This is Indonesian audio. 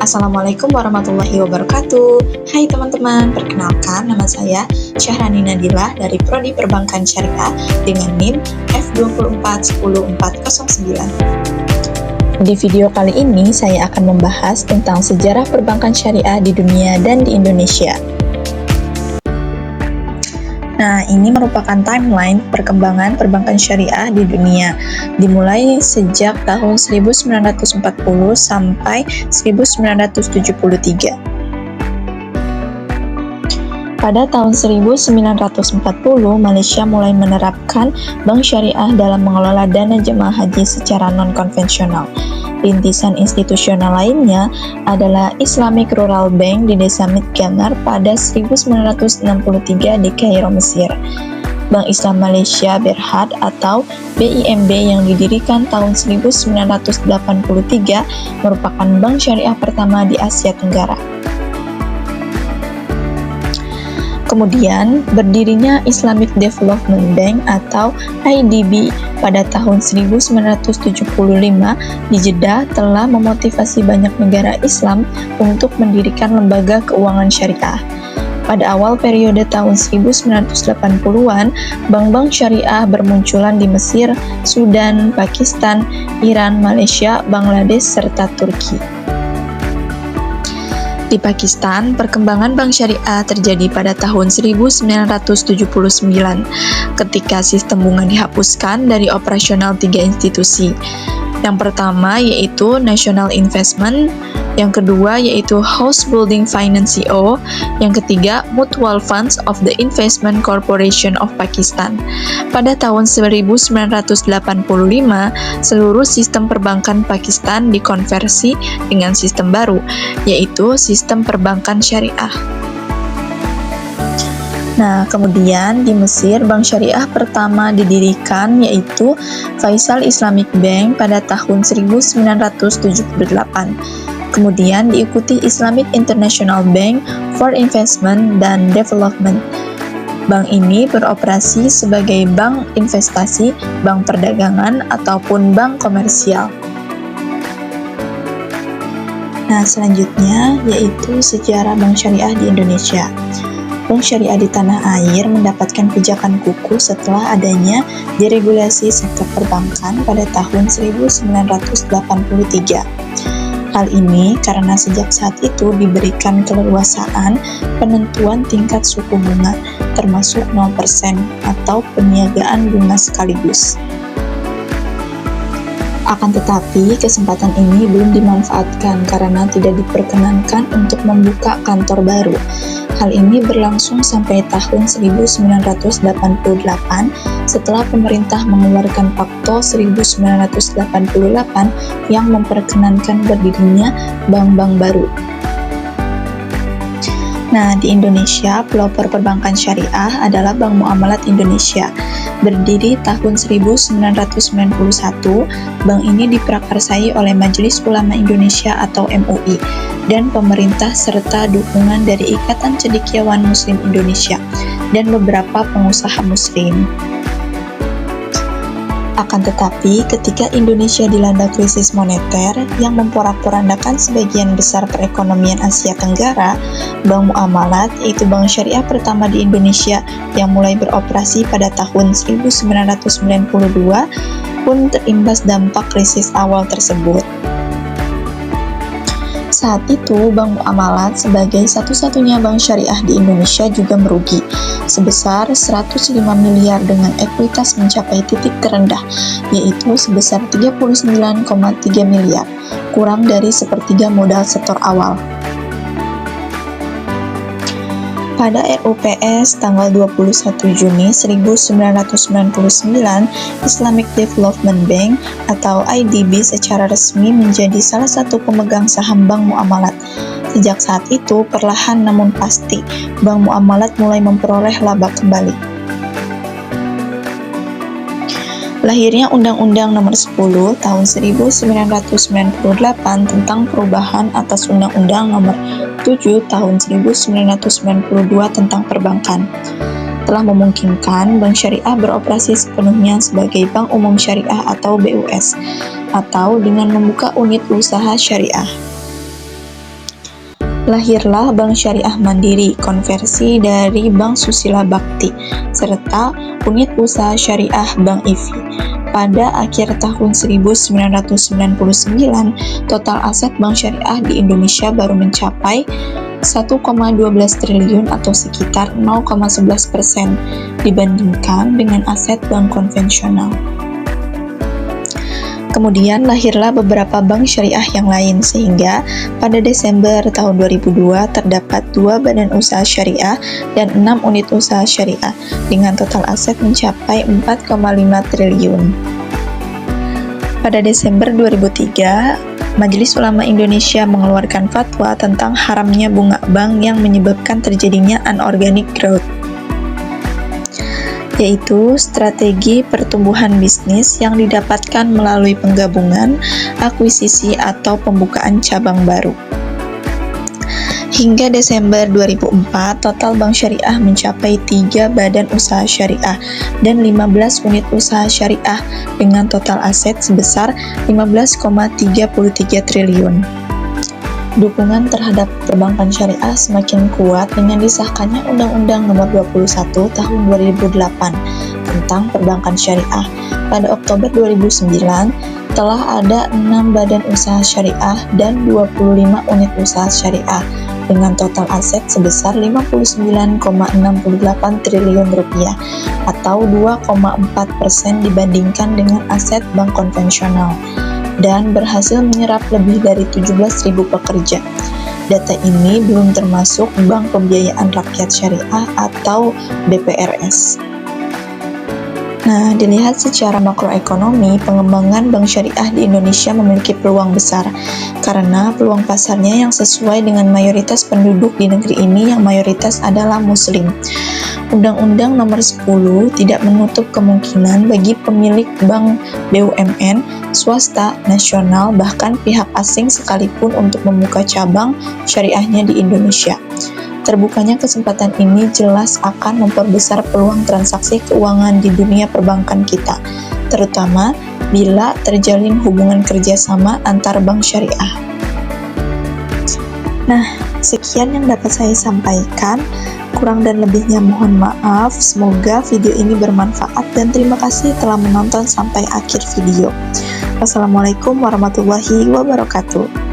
Assalamualaikum warahmatullahi wabarakatuh. Hai teman-teman, perkenalkan nama saya Syahrani Nadilah dari Prodi Perbankan Syariah dengan NIM F2410409. Di video kali ini saya akan membahas tentang sejarah perbankan syariah di dunia dan di Indonesia. Nah, ini merupakan timeline perkembangan perbankan syariah di dunia, dimulai sejak tahun 1940 sampai 1973. Pada tahun 1940, Malaysia mulai menerapkan bank syariah dalam mengelola dana jemaah haji secara non-konvensional. Rintisan institusional lainnya adalah Islamic Rural Bank di desa Midganar pada 1963 di Kairo, Mesir. Bank Islam Malaysia Berhad atau BIMB yang didirikan tahun 1983 merupakan bank syariah pertama di Asia Tenggara. Kemudian, berdirinya Islamic Development Bank atau IDB pada tahun 1975 di Jeddah telah memotivasi banyak negara Islam untuk mendirikan lembaga keuangan syariah. Pada awal periode tahun 1980-an, bank-bank syariah bermunculan di Mesir, Sudan, Pakistan, Iran, Malaysia, Bangladesh, serta Turki. Di Pakistan, perkembangan bank syariah terjadi pada tahun 1979 ketika sistem bunga dihapuskan dari operasional 3 institusi. Yang pertama yaitu National Investment, yang kedua yaitu House Building Finance CO, yang ketiga Mutual Funds of the Investment Corporation of Pakistan. Pada tahun 1985, seluruh sistem perbankan Pakistan dikonversi dengan sistem baru, yaitu sistem perbankan syariah. Nah, kemudian di Mesir, bank syariah pertama didirikan yaitu Faisal Islamic Bank pada tahun 1978. Kemudian diikuti Islamic International Bank for Investment dan Development. Bank ini beroperasi sebagai bank investasi, bank perdagangan, ataupun bank komersial. Nah, selanjutnya yaitu sejarah bank syariah di Indonesia. Bank syariah di tanah air mendapatkan pijakan kukuh setelah adanya deregulasi sektor perbankan pada tahun 1983. Hal ini karena sejak saat itu diberikan keleluasaan penentuan tingkat suku bunga, termasuk 0% atau peniagaan bunga sekaligus. Akan tetapi, kesempatan ini belum dimanfaatkan karena tidak diperkenankan untuk membuka kantor baru. Hal ini berlangsung sampai tahun 1988 setelah pemerintah mengeluarkan Pakto 1988 yang memperkenankan berdirinya bank-bank baru. Nah, di Indonesia, pelopor perbankan syariah adalah Bank Muamalat Indonesia. Berdiri tahun 1991, bank ini diprakarsai oleh Majelis Ulama Indonesia atau MUI dan pemerintah serta dukungan dari Ikatan Cendekiawan Muslim Indonesia dan beberapa pengusaha muslim. Akan tetapi, ketika Indonesia dilanda krisis moneter yang memporak-porandakan sebagian besar perekonomian Asia Tenggara, Bank Muamalat, yaitu bank syariah pertama di Indonesia yang mulai beroperasi pada tahun 1992, pun terimbas dampak krisis awal tersebut. Saat itu, Bank Muamalat sebagai satu-satunya bank syariah di Indonesia juga merugi, sebesar 105 miliar dengan ekuitas mencapai titik terendah, yaitu sebesar 39,3 miliar, kurang dari sepertiga modal setor awal. Pada RUPS tanggal 21 Juni 1999, Islamic Development Bank atau IDB secara resmi menjadi salah satu pemegang saham Bank Muamalat. Sejak saat itu, perlahan namun pasti, Bank Muamalat mulai memperoleh laba kembali. Lahirnya Undang-Undang Nomor 10 Tahun 1998 tentang perubahan atas Undang-Undang Nomor 7 Tahun 1992 tentang perbankan telah memungkinkan bank syariah beroperasi sepenuhnya sebagai bank umum syariah atau BUS atau dengan membuka unit usaha syariah. lahirlah Bank Syariah Mandiri, konversi dari Bank Susila Bhakti, serta Unit Usaha Syariah Bank IFI. Pada akhir tahun 1999, total aset bank syariah di Indonesia baru mencapai 1,12 triliun atau sekitar 0,11% dibandingkan dengan aset bank konvensional. Kemudian lahirlah beberapa bank syariah yang lain sehingga pada Desember tahun 2002 terdapat 2 badan usaha syariah dan 6 unit usaha syariah dengan total aset mencapai 4,5 triliun. Pada Desember 2003, Majelis Ulama Indonesia mengeluarkan fatwa tentang haramnya bunga bank yang menyebabkan terjadinya anorganic growth, yaitu strategi pertumbuhan bisnis yang didapatkan melalui penggabungan, akuisisi, atau pembukaan cabang baru. Hingga Desember 2004, total bank syariah mencapai 3 badan usaha syariah dan 15 unit usaha syariah dengan total aset sebesar 15,33 triliun. Dukungan terhadap perbankan syariah semakin kuat dengan disahkannya Undang-Undang Nomor 21 Tahun 2008 tentang perbankan syariah. Pada Oktober 2009, telah ada 6 badan usaha syariah dan 25 unit usaha syariah dengan total aset sebesar 59,68 triliun rupiah atau 2,4% dibandingkan dengan aset bank konvensional, dan berhasil menyerap lebih dari 17.000 pekerja. Data ini belum termasuk Bank Pembiayaan Rakyat Syariah atau BPRS. Nah, dilihat secara makroekonomi, pengembangan bank syariah di Indonesia memiliki peluang besar karena peluang pasarnya yang sesuai dengan mayoritas penduduk di negeri ini yang mayoritas adalah Muslim. Undang-Undang Nomor 10 tidak menutup kemungkinan bagi pemilik bank BUMN, swasta, nasional, bahkan pihak asing sekalipun untuk membuka cabang syariahnya di Indonesia. Terbukanya kesempatan ini jelas akan memperbesar peluang transaksi keuangan di dunia perbankan kita, terutama bila terjalin hubungan kerjasama antar bank syariah. Nah, sekian yang dapat saya sampaikan. Kurang dan lebihnya mohon maaf. Semoga video ini bermanfaat dan terima kasih telah menonton sampai akhir video. Wassalamualaikum warahmatullahi wabarakatuh.